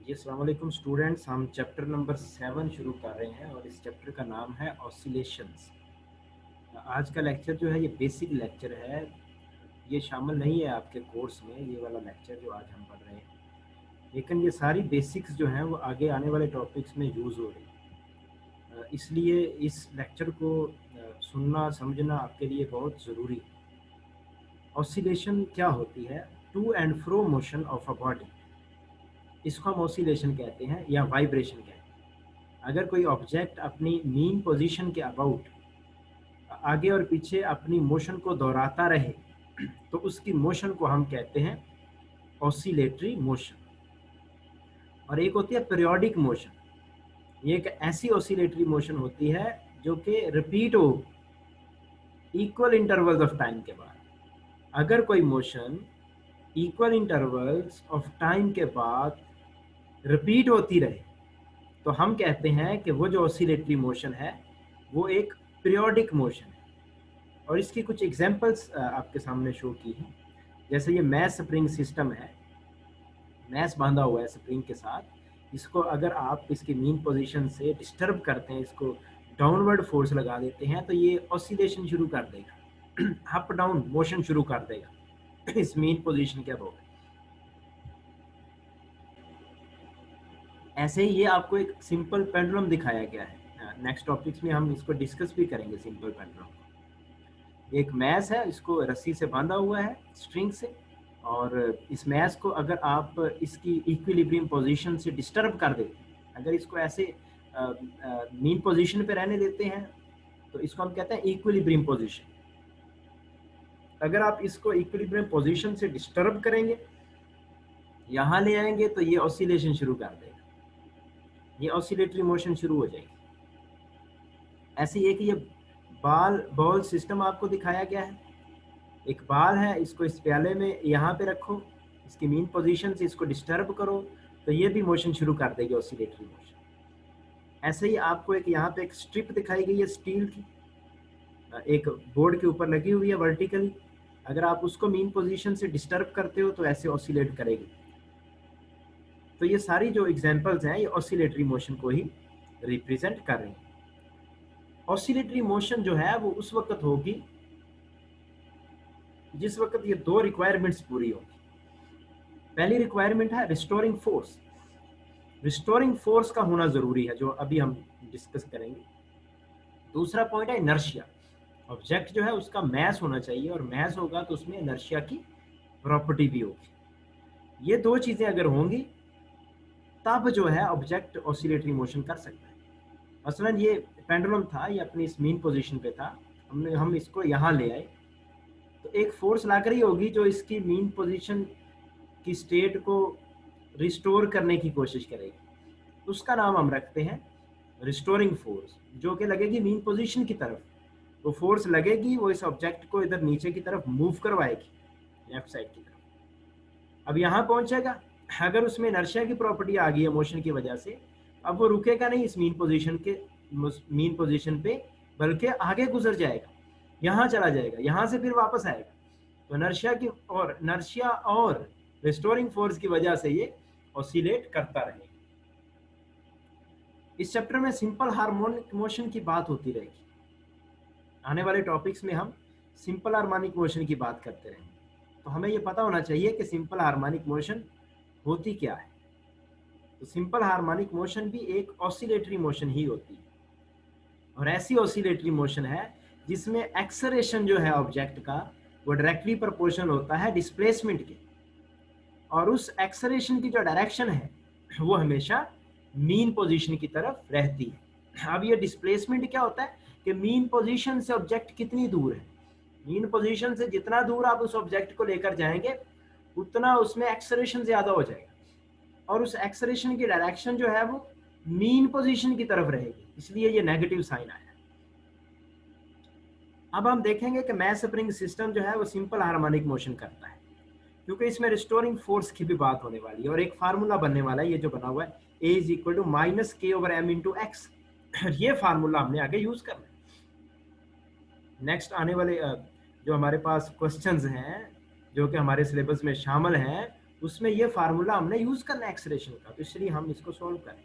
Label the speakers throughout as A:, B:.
A: जी अस्सलाम वालेकुम स्टूडेंट्स। हम चैप्टर नंबर 7 शुरू कर रहे हैं और इस चैप्टर का नाम है ऑसिलेशंस। आज का लेक्चर जो है ये बेसिक लेक्चर है, ये शामिल नहीं है आपके कोर्स में, ये वाला लेक्चर जो आज हम पढ़ रहे हैं, लेकिन ये सारी बेसिक्स जो हैं वो आगे आने वाले टॉपिक्स में यूज़ हो रही है। इसलिए इस लेक्चर को सुनना समझना आपके लिए बहुत ज़रूरी है। ऑसिलेशन क्या होती है? To and fro motion of a body, इसको हम ऑसिलेशन कहते हैं या वाइब्रेशन कहते हैं। अगर कोई ऑब्जेक्ट अपनी मीन पोजीशन के अबाउट आगे और पीछे अपनी मोशन को दोहराता रहे तो उसकी मोशन को हम कहते हैं ऑसिलेटरी मोशन। और एक होती है पीरियोडिक मोशन, ये एक ऐसी ऑसिलेटरी मोशन होती है जो कि रिपीट हो इक्वल इंटरवल्स ऑफ टाइम के बाद। अगर कोई motion equal intervals of time के बाद रिपीट होती रहे तो हम कहते हैं कि वो जो ऑसिलेटरी मोशन है वो एक पीरियोडिक मोशन है। और इसकी कुछ एग्जांपल्स आपके सामने शो की हैं। जैसे ये मैस स्प्रिंग सिस्टम है, मैस बांधा हुआ है स्प्रिंग के साथ, इसको अगर आप इसकी मीन पोजीशन से डिस्टर्ब करते हैं, इसको डाउनवर्ड फोर्स लगा देते हैं तो ये ऑसिलेशन शुरू कर देगा, अप डाउन मोशन शुरू कर देगा इस मीन पोजीशन के अबाउट। ऐसे ही ये आपको एक सिंपल पेंडुलम दिखाया गया है। नेक्स्ट टॉपिक्स में हम इसको डिस्कस भी करेंगे सिंपल पेंडुलम। एक मैस है, इसको रस्सी से बांधा हुआ है स्ट्रिंग से, और इस मैस को अगर आप इसकी इक्विलिब्रियम पोजीशन से डिस्टर्ब कर देते हैं, अगर इसको ऐसे मीन पोजीशन पे रहने देते हैं तो इसको हम कहते हैं इक्विलिब्रियम पोजीशन। अगर आप इसको इक्विलिब्रियम पोजीशन से डिस्टर्ब करेंगे, यहाँ ले आएंगे तो ये ऑसिलेशन शुरू कर देगा, ये ऑसिलेटरी मोशन शुरू हो जाएगी। ऐसे एक ये बॉल सिस्टम आपको दिखाया गया है। एक बाल है, इसको इस प्याले में यहाँ पे रखो, इसकी मीन पोजीशन से इसको डिस्टर्ब करो तो ये भी मोशन शुरू कर देगी, ऑसिलेटरी मोशन। ऐसे ही आपको एक यहाँ पे एक स्ट्रिप दिखाई गई है स्टील की, एक बोर्ड के ऊपर लगी हुई है वर्टिकली। अगर आप उसको मीन पोजीशन से डिस्टर्ब करते हो तो ऐसे ऑसिलेट करेगी। तो ये सारी जो एग्जांपल्स हैं ये ऑसिलेटरी मोशन को ही रिप्रेजेंट कर रही हैं। ऑसिलेटरी मोशन जो है वो उस वक्त होगी जिस वक्त ये दो रिक्वायरमेंट्स पूरी होगी। पहली रिक्वायरमेंट है रिस्टोरिंग फोर्स। रिस्टोरिंग फोर्स का होना जरूरी है, जो अभी हम डिस्कस करेंगे। दूसरा पॉइंट है इनर्शिया। ऑब्जेक्ट जो है उसका मैस होना चाहिए, और मैस होगा तो उसमें इनर्शिया की प्रॉपर्टी भी होगी। ये दो चीजें अगर होंगी तब जो है ऑब्जेक्ट ऑसिलेटरी मोशन कर सकता है। मसलन ये पेंडुलम था, ये अपनी इस मीन पोजीशन पे था, हम इसको यहाँ ले आए तो एक फोर्स लग रही होगी जो इसकी मीन पोजीशन की स्टेट को रिस्टोर करने की कोशिश करेगी। उसका नाम हम रखते हैं रिस्टोरिंग फोर्स, जो कि लगेगी मीन पोजीशन की तरफ। वो फोर्स लगेगी, वो इस ऑब्जेक्ट को इधर नीचे की तरफ मूव करवाएगी, लेफ्ट साइड की तरफ। अब यहाँ पहुंचेगा, अगर उसमें इनर्शिया की प्रॉपर्टी आ गई है मोशन की वजह से, अब वो रुकेगा नहीं इस मीन पोजीशन पे, बल्कि आगे गुजर जाएगा, यहाँ चला जाएगा, यहाँ से फिर वापस आएगा। तो इनर्शिया और रिस्टोरिंग फोर्स की वजह से ये ऑसिलेट करता रहेगा। इस चैप्टर में सिंपल हार्मोनिक मोशन की बात होती रहेगी। आने वाले टॉपिक्स में हम सिंपल हार्मोनिक मोशन की बात करते रहेंगे। तो हमें ये पता होना चाहिए कि सिंपल हार्मोनिक मोशन होती क्या है। तो सिंपल हार्मोनिक मोशन भी एक ऑसिलेटरी मोशन ही होती है, और ऐसी ऑसिलेटरी मोशन है जिसमें एक्सेलरेशन जो है ऑब्जेक्ट का वो डायरेक्टली प्रोपोर्शनल होता है डिस्प्लेसमेंट के, और उस एक्सेलरेशन की जो डायरेक्शन है वो हमेशा मीन पोजीशन की तरफ रहती है। अब ये डिस्प्लेसमेंट क्या होता है कि मीन पोजीशन से ऑब्जेक्ट कितनी दूर है। मीन पोजीशन से जितना दूर आप उस ऑब्जेक्ट को लेकर जाएंगे उतना उसमें एक्सेलरेशन ज्यादा हो जाएगा, और उस एक्सेलरेशन की डायरेक्शन जो है वो मीन पोजीशन की तरफ रहेगी, इसलिए ये नेगेटिव साइन आया। अब हम देखेंगे कि मैस स्प्रिंग सिस्टम जो है वो सिंपल हार्मोनिक मोशन करता है, क्योंकि इसमें रिस्टोरिंग फोर्स की भी बात होने वाली है, और एक फार्मूला बनने वाला है, ये जो बना हुआ है A = -K/m/x। ये फार्मूला हमने आगे यूज करना है। नेक्स्ट आने वाले जो हमारे पास क्वेश्चंस हैं जो कि हमारे सिलेबस में शामिल हैं, उसमें ये फार्मूला हमने यूज करना है एक्सेलरेशन का, तो इसलिए हम इसको सॉल्व करें।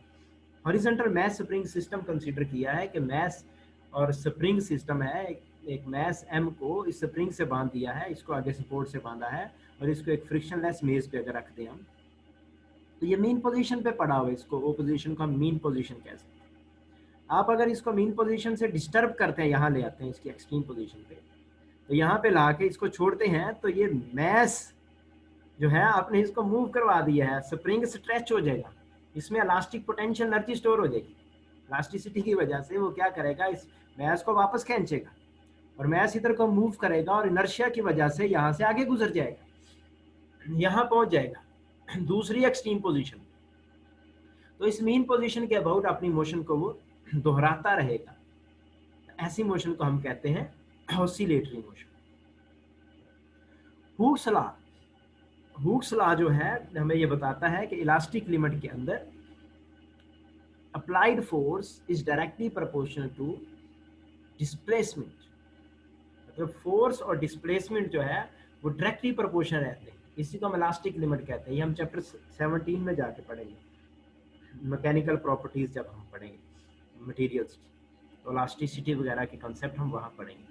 A: Horizontal mass spring system consider किया है कि मैस और स्प्रिंग सिस्टम है, एक मैस एम को इस स्प्रिंग से बांध दिया है, इसको आगे सपोर्ट से बांधा है और इसको एक फ्रिक्शनलेस मेज पे अगर रखते हैं हम, तो ये मीन पोजीशन पे पड़ा हुआ है, इसको ओ पोजीशन को हम मीन पोजीशन कह सकते हैं। आप अगर इसको मीन पोजीशन से डिस्टर्ब करते हैं, यहाँ ले आते हैं इसकी एक्सट्रीम पोजीशन पे, तो यहाँ पे ला के इसको छोड़ते हैं, तो ये मैस जो है आपने इसको मूव करवा दिया है, स्प्रिंग स्ट्रेच हो जाएगा, इसमें इलास्टिक पोटेंशियल एनर्जी स्टोर हो जाएगी। इलास्टिसिटी की वजह से वो क्या करेगा, इस मैस को वापस खींचेगा और मैस इधर को मूव करेगा और इनर्शिया की वजह से यहाँ से आगे गुजर जाएगा, यहाँ पहुंच जाएगा दूसरी एक्सट्रीम पोजीशन। तो इस मीन पोजीशन के अबाउट अपनी मोशन को वो दोहराता रहेगा, ऐसी मोशन को हम कहते हैं ऑसिलेटरी मोशन। हुक्स लॉ जो है हमें ये बताता है कि इलास्टिक लिमिट के अंदर applied force is directly proportional to displacement, मतलब फोर्स और डिस्प्लेसमेंट जो है वो डायरेक्टली प्रोपोर्शनल रहते हैं, इसी को हम इलास्टिक लिमिट कहते हैं। ये हम चैप्टर 17 में जाके पढ़ेंगे, मैकेनिकल प्रॉपर्टीज जब हम पढ़ेंगे मटेरियल्स की, तो इलास्टिसिटी वगैरह के कॉन्सेप्ट हम वहाँ पढ़ेंगे।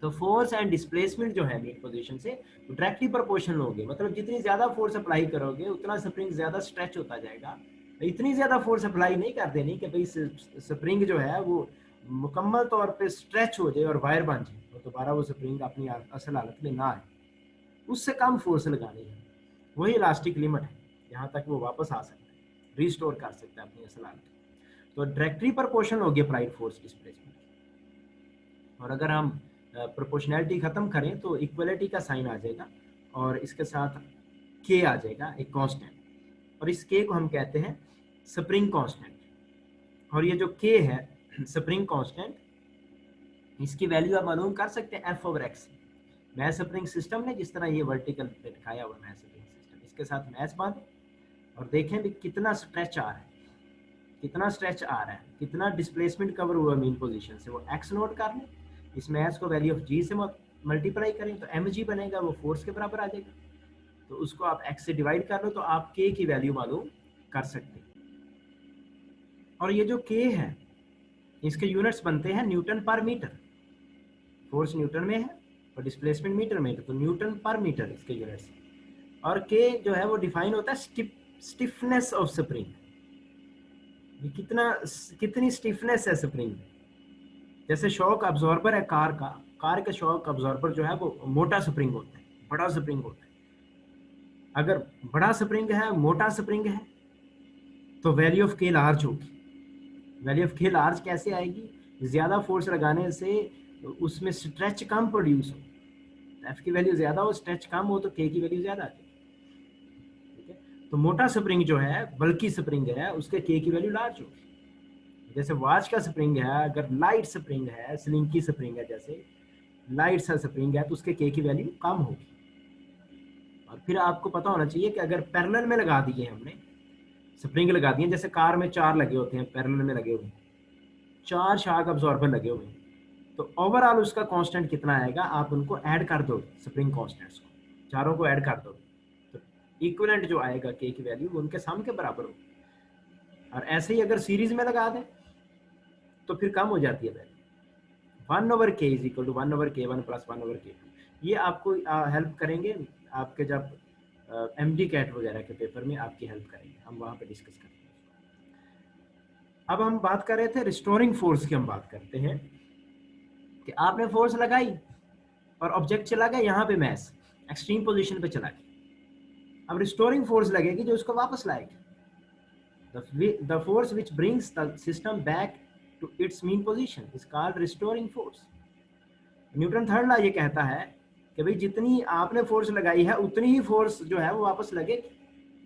A: तो फोर्स एंड डिस्प्लेसमेंट जो है मीन पोजीशन से डायरेक्टली प्रोपोर्शनल होंगे, मतलब जितनी ज्यादा फोर्स अप्लाई करोगे उतना स्प्रिंग ज्यादा स्ट्रेच होता जाएगा। इतनी ज्यादा फोर्स अप्लाई नहीं कर देनी कि भाई स्प्रिंग जो है वो मुकम्मल तौर पे स्ट्रेच हो जाए और वायर बन जाए और दोबारा वो स्प्रिंग अपनी असल हालत में ना आए, उससे कम फोर्स लगानी है, वही इलास्टिक लिमिट है, यहाँ तक वो वापस आ सकता है, रिस्टोर कर सकता है अपनी असल हालत। तो डायरेक्टली प्रोपोर्शनल होगी अप्लाइड फोर्स डिस्प्लेसमेंट। और अगर हम प्रोपोर्शनैलिटी खत्म करें तो इक्वलिटी का साइन आ जाएगा और इसके साथ के आ जाएगा एक कांस्टेंट, और इस के को हम कहते हैं स्प्रिंग कांस्टेंट। और ये जो के है स्प्रिंग कांस्टेंट, इसकी वैल्यू आप मालूम कर सकते हैं F over X. Mass spring system ने जिस तरह ये वर्टिकल पे दिखाया हुआ मैस स्प्रिंग सिस्टम, इसके साथ मैस बांधे और देखें भी कितना स्ट्रेच आ रहा है, कितना स्ट्रेच आ रहा है, कितना डिस्प्लेसमेंट कवर हुआ मीन पोजीशन से, वो एक्स नोट कर लें, इस मैस को वैल्यू ऑफ जी से मल्टीप्लाई करें तो एम जी बनेगा, वो फोर्स के बराबर आ जाएगा। तो उसको आप एक्स से डिवाइड कर लो तो आप के की वैल्यू मालूम कर सकते हैं। और ये जो के है इसके यूनिट्स बनते हैं न्यूटन पर मीटर, फोर्स न्यूटन में है और डिस्प्लेसमेंट मीटर में, तो न्यूटन पर मीटर इसके यूनिट्स। और के जो है वो डिफाइन होता है स्टिफनेस ऑफ स्प्रिंग, कितनी स्टिफनेस है स्प्रिंग। जैसे शॉक अब्जॉर्बर है कार के शॉक अब्जॉर्बर जो है वो मोटा स्प्रिंग होता है, बड़ा स्प्रिंग होता है। अगर बड़ा स्प्रिंग है, मोटा स्प्रिंग है, तो वैल्यू ऑफ के लार्ज होगी। वैल्यू ऑफ के लार्ज कैसे आएगी, ज्यादा फोर्स लगाने से उसमें स्ट्रेच कम प्रोड्यूस हो, एफ की वैल्यू ज्यादा हो, स्ट्रेच कम हो, तो के की वैल्यू ज्यादा आती है। ठीक है, तो मोटा स्प्रिंग जो है, बल्कि स्प्रिंग है, उसके के की वैल्यू लार्ज होगी। जैसे वॉच का स्प्रिंग है, अगर लाइट स्प्रिंग है, स्लिंकी स्प्रिंग है, जैसे लाइट सा स्प्रिंग है, तो उसके के की वैल्यू कम होगी। और फिर आपको पता होना चाहिए कि अगर पैरेलल में लगा दिए हमने स्प्रिंग लगा दिए, जैसे कार में 4 लगे होते हैं, पैरेलल में लगे हुए 4 शॉक अब्जॉर्बर लगे हुए हैं, तो ओवरऑल उसका कांस्टेंट कितना आएगा, आप उनको ऐड कर दो, स्प्रिंग कांस्टेंट्स को चारों को ऐड कर दो, तो इक्विवेलेंट जो आएगा के की वैल्यू वो उनके सम के बराबर होगी। और ऐसे ही अगर सीरीज में लगा दें तो फिर कम हो जाती है value. 1/k is equal to 1/k1 plus 1/k2। ये आपको हेल्प करेंगे आपके जब MD कैट वगैरह के पेपर में आपकी हेल्प करेंगे, हम वहाँ पे डिस्कस करेंगे। अब हम बात कर रहे थे रिस्टोरिंग फोर्स की, हम बात करते हैं कि आपने फोर्स लगाई और ऑब्जेक्ट चला गया यहाँ पे मैस एक्सट्रीम पोजीशन पे चला गया, अब रिस्टोरिंग फोर्स लगेगी जो उसको वापस लाएगी। The force which brings the system back to its mean position is called restoring force. Newton third law ये कहता है कि भाई जितनी आपने फोर्स लगाई है उतनी ही फोर्स जो है वो वापस लगेगी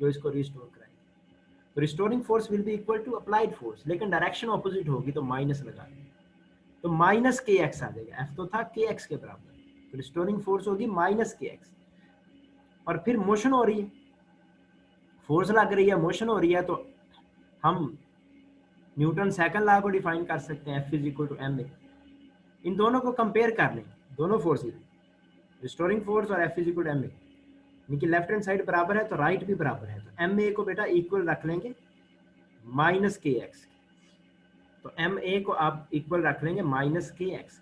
A: जो इसको रिस्टोर कराएगी। तो restoring force will be equal to applied force, लेकिन डायरेक्शन ऑपोजिट होगी तो माइनस लगा देंगे, तो माइनस के एक्स आ जाएगा। एफ तो था के एक्स के बराबर, तो रिस्टोरिंग फोर्स होगी माइनस के एक्स। और फिर मोशन हो रही है, फोर्स लग रही है, मोशन हो रही है, तो हम न्यूटन सेकंड लॉ को डिफाइन कर सकते हैं, F is equal to M A. इन दोनों को कंपेयर कर लें, दोनों फोर्सेस, रिस्टोरिंग फोर्स और F is equal to M A. यानी कि लेफ्ट हैंड साइड बराबर है तो राइट भी बराबर है, तो एम ए को बेटा इक्वल रख लेंगे माइनस के एक्स, तो एम ए को आप इक्वल रख लेंगे माइनस के एक्स,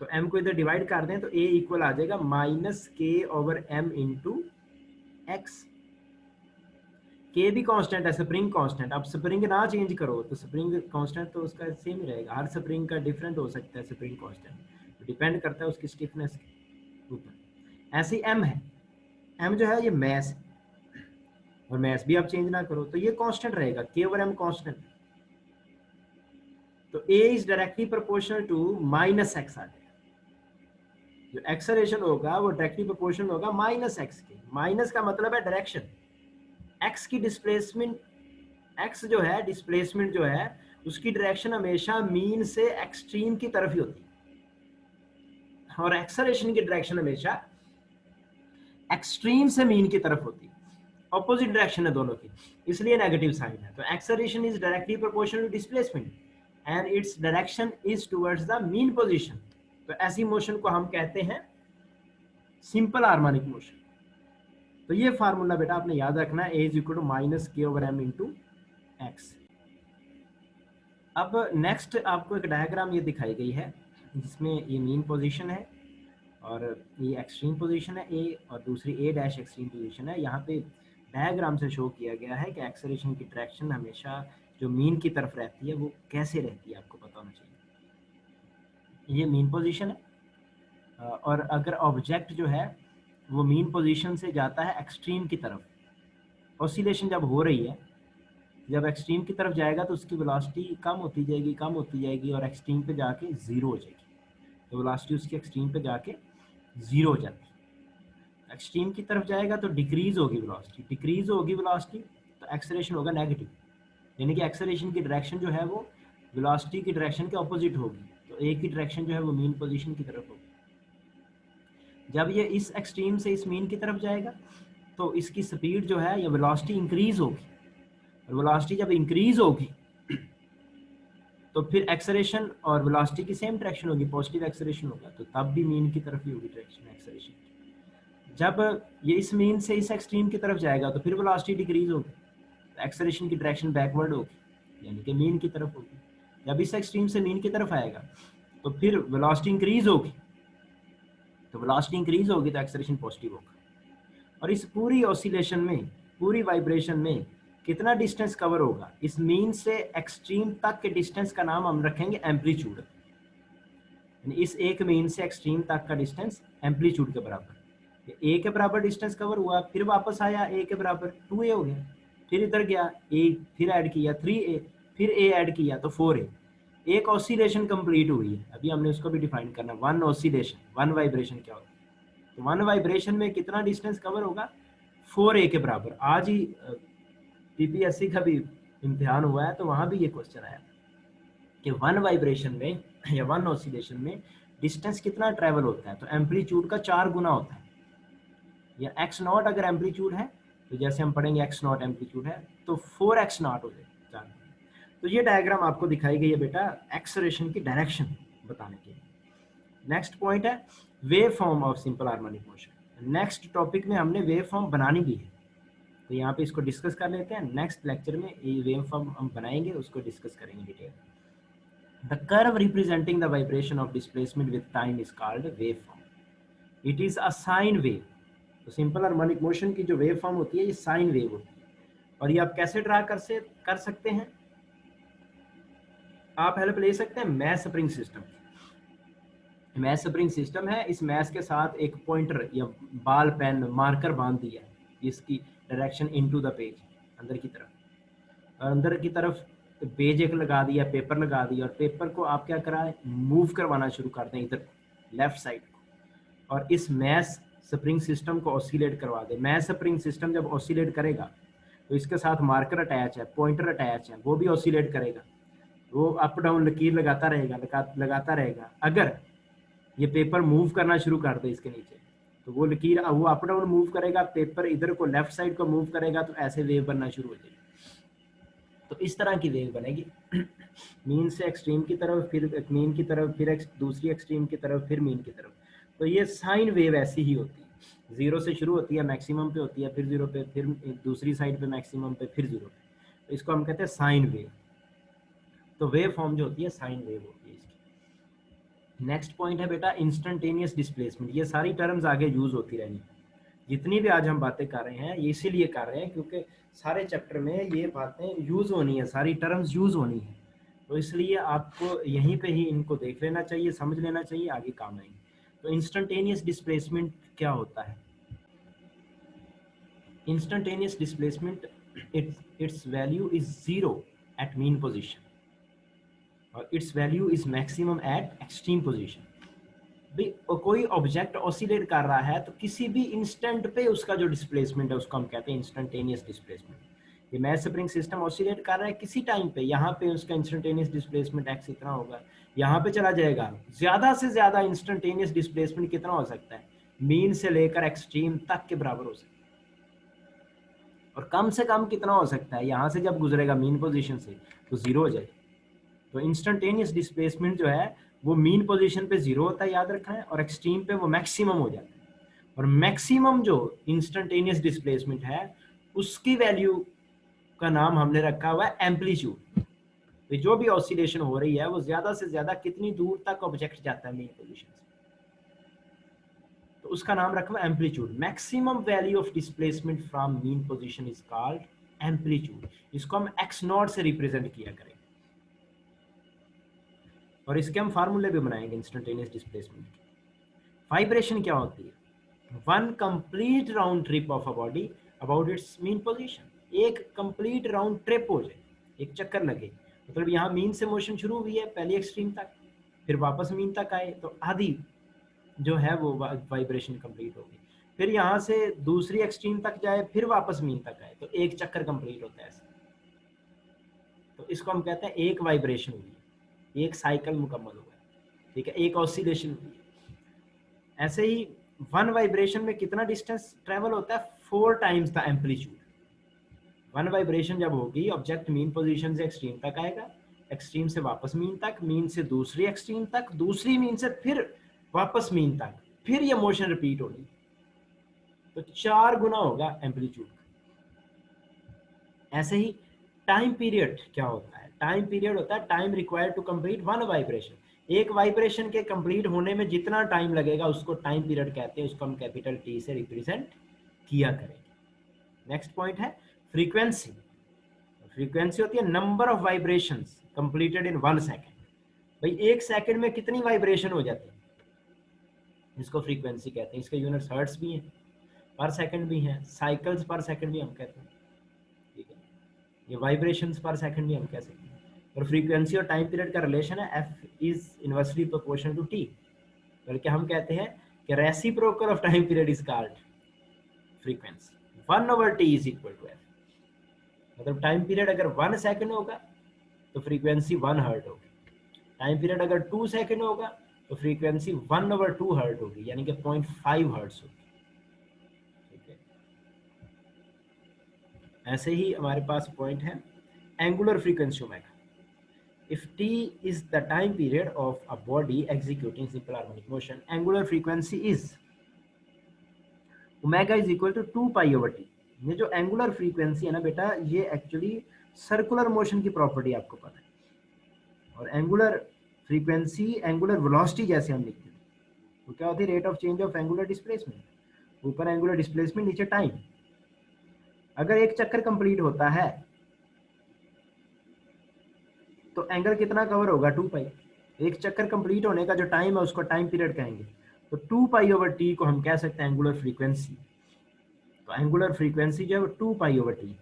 A: तो m को इधर डिवाइड कर दें तो a इक्वल आ जाएगा माइनस के ओवर m इंटू एक्स। के भी कांस्टेंट है, स्प्रिंग कांस्टेंट, अब स्प्रिंग ना चेंज करो तो स्प्रिंग कांस्टेंट तो उसका सेम ही रहेगा, हर स्प्रिंग का डिफरेंट हो सकता है स्प्रिंग कांस्टेंट, तो डिपेंड करता है उसकी स्टिफनेस के ऊपर। ऐसे m है, m जो है ये मैस है, और मैस भी आप चेंज ना करो तो ये कांस्टेंट रहेगा, के ओवर m कांस्टेंट, तो a is directly proportional to minus X आ जाएगा, जो एक्सेलरेशन होगा वो डायरेक्टली प्रोपोर्शनल होगा माइनस एक्स के, माइनस का मतलब है डायरेक्शन, एक्स की डिस्प्लेसमेंट, एक्स जो है डिस्प्लेसमेंट जो है उसकी डायरेक्शन हमेशा मीन से एक्सट्रीम की तरफ ही होती है, और एक्सेलरेशन की डायरेक्शन हमेशा एक्सट्रीम से मीन की तरफ होती है, ऑपोजिट डायरेक्शन है दोनों की, इसलिए नेगेटिव साइन है। तो acceleration is directly proportional to displacement and its direction is towards the mean position, तो ऐसी मोशन को हम कहते हैं सिंपल हार्मोनिक मोशन। तो ये फार्मूला बेटा आपने याद रखना है, ए इज इक्वल टू माइनस के ओवर एम इंटू एक्स। अब नेक्स्ट आपको एक डायग्राम ये दिखाई गई है जिसमें ये मीन पोजीशन है और ये एक्सट्रीम पोजीशन है ए, और दूसरी ए डैश एक्सट्रीम पोजीशन है। यहाँ पे डायग्राम से शो किया गया है कि एक्सेलरेशन की डायरेक्शन हमेशा जो मीन की तरफ रहती है वो कैसे रहती है, आपको पता होना चाहिए। ये मीन पोजीशन है, और अगर ऑब्जेक्ट जो है वो मीन पोजीशन से जाता है एक्सट्रीम की तरफ, ऑसिलेशन जब हो रही है, जब एक्सट्रीम की तरफ जाएगा तो उसकी वेलोसिटी कम होती जाएगी और एक्सट्रीम पे जाके जीरो हो जाएगी, तो वेलोसिटी उसकी एक्सट्रीम पे जाके जीरो हो जाती है। एक्सट्रीम की तरफ जाएगा तो डिक्रीज होगी वेलोसिटी, तो एक्सेलरेशन होगा नेगेटिव, यानी कि एक्सेलरेशन की डायरेक्शन जो है वो वेलोसिटी की डायरेक्शन के ऑपोजिट होगी, तो ए की डायरेक्शन जो है वो मीन पोजीशन की तरफ होगी। जब ये इस एक्सट्रीम से इस मीन की तरफ जाएगा तो इसकी स्पीड जो है या वेलोसिटी इंक्रीज होगी, और वेलोसिटी जब इंक्रीज होगी तो फिर एक्सेलरेशन और वेलोसिटी की सेम डायरेक्शन होगी, पॉजिटिव एक्सेलरेशन होगा, तो तब भी मीन की तरफ ही होगी डायरेक्शन एक्सेलरेशन। जब ये इस मीन से इस एक्सट्रीम की तरफ जाएगा तो फिर वेलोसिटी डिक्रीज होगी, तो एक्सेलरेशन की डायरेक्शन बैकवर्ड होगी, यानी कि मीन की तरफ होगी। जब इस एक्सट्रीम से मीन की तरफ आएगा तो फिर वेलोसिटी इंक्रीज होगी, तो वेलोसिटी इंक्रीज होगी तो एक्सेलरेशन पॉजिटिव होगा। और इस पूरी ऑसिलेशन में, पूरी वाइब्रेशन में कितना डिस्टेंस कवर होगा, इस मीन से एक्सट्रीम तक के डिस्टेंस का नाम हम रखेंगे एम्पलीट्यूड, इस एक मीन से एक्सट्रीम तक का डिस्टेंस एम्पलीट्यूड के बराबर। ए के बराबर डिस्टेंस कवर हुआ, फिर वापस आया ए के बराबर 2a हो गया, फिर इधर गया ए, फिर ऐड किया 3a, फिर a ऐड किया तो 4a। एक ऑसिलेशन कंप्लीट हुई है, अभी हमने उसको भी डिफाइन करना, वन ऑसिलेशन, वन वाइब्रेशन क्या होता है, तो वन वाइब्रेशन में कितना डिस्टेंस कवर होगा, 4a के बराबर। आज ही पीपीएससी का भी इम्तिहान हुआ है तो वहां भी ये क्वेश्चन आया कि वन वाइब्रेशन में या वन ऑसिलेशन में डिस्टेंस कितना ट्रेवल होता है, तो एम्पलीट्यूड का 4 गुना होता है, या एक्स नॉट अगर एम्पलीट्यूड है तो जैसे हम पढ़ेंगे एक्स नॉट एम्पलीट्यूड है तो 4x नॉट हो जाएगा 4। तो ये डायग्राम आपको दिखाई गई है बेटा एक्सेलरेशन की डायरेक्शन बताने के लिए। नेक्स्ट पॉइंट है wave form of simple harmonic motion. Next topic में हमने वेव फॉर्म बनानी भी है, तो यहाँ पे इसको डिस्कस कर लेते हैं। नेक्स्ट लेक्चर में ये वेव फॉर्म हम बनाएंगे, उसको डिस्कस करेंगे detail. The curve representing the vibration of displacement with time is called wave form, it is a sine wave. तो सिंपल हार्मोनिक मोशन की जो वेव फॉर्म होती है ये साइन वेव होती है, और ये आप कैसे ड्रा कर सकते हैं, आप हेल्प ले सकते हैं math spring system. Math spring system है, इस मैथ के साथ एक पॉइंटर या बाल पेन मार्कर बांध दिया है जिसकी डायरेक्शन इनटू द पेज, अंदर की तरफ, और अंदर की तरफ पेज एक लगा दिया, पेपर लगा दिया, और पेपर को आप क्या कराएं, मूव करवाना शुरू कर दें इधर लेफ्ट साइड को, और इस मैथ स्प्रिंग सिस्टम को ऑसिलेट करवा दें। मैथ स्प्रिंग सिस्टम जब ऑसिलेट करेगा तो इसके साथ मार्कर अटैच है, पॉइंटर अटैच है, वो भी ऑसिलेट करेगा, वो अप डाउन लकीर लगाता रहेगा। अगर ये पेपर मूव करना शुरू कर दे इसके नीचे तो वो लकीर वो अप डाउन मूव करेगा, पेपर इधर को लेफ्ट साइड को मूव करेगा, तो ऐसे वेव बनना शुरू हो जाएगी। तो इस तरह की वेव बनेगी मीन से एक्सट्रीम की तरफ, फिर मीन की तरफ, फिर दूसरी एक्सट्रीम की तरफ, फिर मीन की तरफ। तो ये साइन वेव ऐसी ही होती है। जीरो से शुरू होती है, मैक्सिमम पे होती है, फिर जीरो पे, फिर दूसरी साइड पे मैक्सिमम पे, फिर जीरो पे। तो इसको हम कहते हैं साइन वेव। तो वेव फॉर्म जो होती है साइन वेव होती है इसकी। नेक्स्ट पॉइंट है बेटा इंस्टेंटेनियस डिस्प्लेसमेंट। ये सारी टर्म्स आगे यूज होती रहेंगी, जितनी भी आज हम बातें कर रहे हैं ये इसीलिए कर रहे हैं क्योंकि सारे चैप्टर में ये बातें यूज होनी है, सारी टर्म्स यूज होनी है। तो इसलिए आपको यहीं पे ही इनको देख लेना चाहिए, समझ लेना चाहिए, आगे काम आएंगे। तो इंस्टेंटेनियस डिस्प्लेसमेंट क्या होता है? Instantaneous displacement, its value is zero at mean position और its value is maximum at extreme position. भाई कोई ऑब्जेक्ट ऑसिलेट कर रहा है तो किसी भी इंस्टेंट पे उसका जो डिस्प्लेसमेंट है उसको हम कहते हैं इंस्टेंटेनियस डिस्प्लेसमेंट। ये मैथ स्प्रिंग सिस्टम ऑसिलेट कर रहा है किसी टाइम पे, यहाँ पे उसका इंस्टेंटेनियस डिस्प्लेसमेंट एक्स इतना होगा, यहाँ पे चला जाएगा, ज्यादा से ज्यादा इंस्टेंटेनियस डिस्प्लेसमेंट कितना हो सकता है? मीन से लेकर एक्सट्रीम तक के बराबर हो सकता है। और कम से कम कितना हो सकता है? यहाँ से जब गुजरेगा मीन पोजीशन से तो जीरो हो जाएगा। तो इंस्टेंटेनियस डिस्प्लेसमेंट जो है वो मीन पोजीशन पे जीरो होता है, याद रखना है, और एक्सट्रीम पे वो मैक्सिमम हो जाता है। और मैक्सिमम जो इंस्टेंटेनियस डिस्प्लेसमेंट है उसकी वैल्यू का नाम हमने रखा हुआ है एम्पलीट्यूड। तो जो भी ऑसिलेशन हो रही है वो ज्यादा से ज्यादा कितनी दूर तक ऑब्जेक्ट जाता है मीन पोजीशन से, तो उसका नाम रखा हुआ amplitude. Maximum value of displacement from mean position is called amplitude. इसको हम एक्स नॉट से रिप्रेजेंट किया करेंगे और इसके हम फार्मूले भी बनाएंगे इंस्टेंटेनियस डिस्प्लेसमेंट के। वाइब्रेशन क्या होती है? One complete round trip of a body about it's mean position. एक कंप्लीट राउंड ट्रिप हो जाए, एक चक्कर लगे, मतलब यहाँ मीन से मोशन शुरू हुई है पहली एक्सट्रीम तक, फिर वापस मीन तक आए तो आधी जो है वो वाइब्रेशन कंप्लीट होगी, फिर यहाँ से दूसरी एक्सट्रीम तक जाए, फिर वापस मीन तक आए, तो एक चक्कर कंप्लीट होता है ऐसे। तो इसको हम कहते हैं एक वाइब्रेशन हुई है, एक साइकिल मुकम्मल हुआ है, ठीक है, एक ऑसिलेशन हुई है। ऐसे ही वन वाइब्रेशन में कितना डिस्टेंस ट्रेवल होता है? 4 times the amplitude. One vibration जब होगी ऑब्जेक्ट मीन पोजीशन से एक्सट्रीम तक आएगा, एक्सट्रीम से वापस मीन तक, मीन से दूसरी एक्सट्रीम तक, दूसरी मीन से फिर वापस मीन तक, फिर ये मोशन रिपीट होगी, तो 4 गुना होगा एम्पलीट्यूड। ऐसे ही टाइम पीरियड क्या होता है? टाइम पीरियड होता है time required to complete one vibration. एक वाइब्रेशन के कंप्लीट होने में जितना टाइम लगेगा उसको टाइम पीरियड कहते हैं, उसको हम कैपिटल टी से रिप्रेजेंट किया करेंगे। नेक्स्ट पॉइंट है फ्रीक्वेंसी। फ्रीक्वेंसी होती है number of vibrations completed in 1 second. भाई एक सेकंड में कितनी वाइब्रेशन हो जाती है, इसको फ्रीक्वेंसी कहते हैं। इसके यूनिट्स हर्ट्स भी हैं, पर सेकंड भी हैं, साइकिल्स पर सेकंड भी हम कहते हैं, ठीक है, ये वाइब्रेशंस पर सेकंड भी हम कह सकते हैं। और फ्रीक्वेंसी और टाइम पीरियड का रिलेशन है F is inversely proportional to T, बल्कि हम कहते हैं कि reciprocal of time period is called frequency. 1/t is equal to F. मतलब टाइम पीरियड अगर 1 सेकंड होगा तो फ्रीक्वेंसी 1 हर्ट होगी, टाइम पीरियड अगर 2 सेकंड होगा तो फ्रीक्वेंसी 1/2 हर्ट होगी, यानी कि 0.5 हर्ट्स होगी, ठीक है। ऐसे ही हमारे पास पॉइंट है angular frequency omega. If t is the time period of a body executing simple harmonic motion, angular frequency is omega is equal to 2 pi over t। ये जो एंगुलर फ्रीक्वेंसी है ना बेटा, ये एक्चुअली सर्कुलर मोशन की property आपको पता है, और एंगुलर फ्रीक्वेंसी एंगुलर वेलोसिटी जैसे हम लिखते हैं, तो क्या होती है? Rate of change of angular displacement, ऊपर एंगुलर डिस्प्लेसमेंट, नीचे टाइम। अगर एक चक्कर कंप्लीट होता है तो एंगल कितना कवर होगा? 2 पाई। एक चक्कर कंप्लीट होने का जो टाइम है उसको टाइम पीरियड कहेंगे, तो 2 पाई ओवर टी को हम कह सकते हैं एंगुलर फ्रीक्वेंसी। तो एंगुलर फ्रीक्वेंसी जो है वो 2 पाई ओवर टी,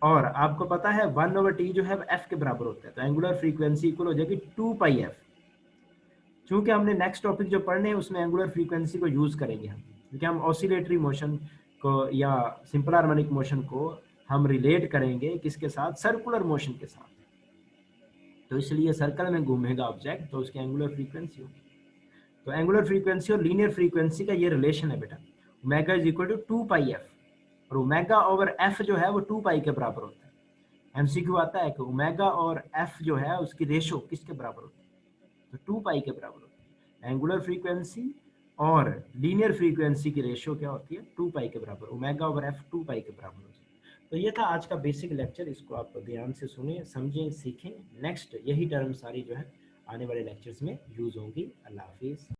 A: और आपको पता है 1/t जो है एफ के बराबर होता है, तो एंगुलर फ्रीक्वेंसी इक्वल हो जाएगी 2 पाई एफ। चूंकि हमने नेक्स्ट टॉपिक जो पढ़ने हैं उसमें एंगुलर फ्रीक्वेंसी को यूज करेंगे हम, क्योंकि हम ऑसिलेटरी मोशन को या सिंपल हार्मोनिक मोशन को हम रिलेट करेंगे किसके साथ? सर्कुलर मोशन के साथ। तो इसलिए सर्कल में घूमेगा ऑब्जेक्ट तो उसकी एंगुलर फ्रीक्वेंसी होगी। तो एंगुलर फ्रीक्वेंसी और लीनियर फ्रीक्वेंसी का ये रिलेशन है बेटा, omega is equal to 2 pi F, और ओमेगा ओवर एफ जो है वो 2 पाई के बराबर होता है। एमसीक्यू आता है कि ओमेगा और एफ जो है उसकी रेशो किसके बराबर होती है? तो 2 पाई के बराबर होती है। एंगुलर फ्रीक्वेंसी और लीनियर फ्रीक्वेंसी की रेशियो क्या होती है, 2 पाई के बराबर, ओमेगा ओवर एफ 2 पाई के बराबर होती है। तो ये था आज का बेसिक लेक्चर, इसको आप ध्यान से सुने, समझें, सीखें। नेक्स्ट यही टर्म सारी जो है आने वाले लेक्चर्स में यूज होंगी। अल्लाह हाफिज़।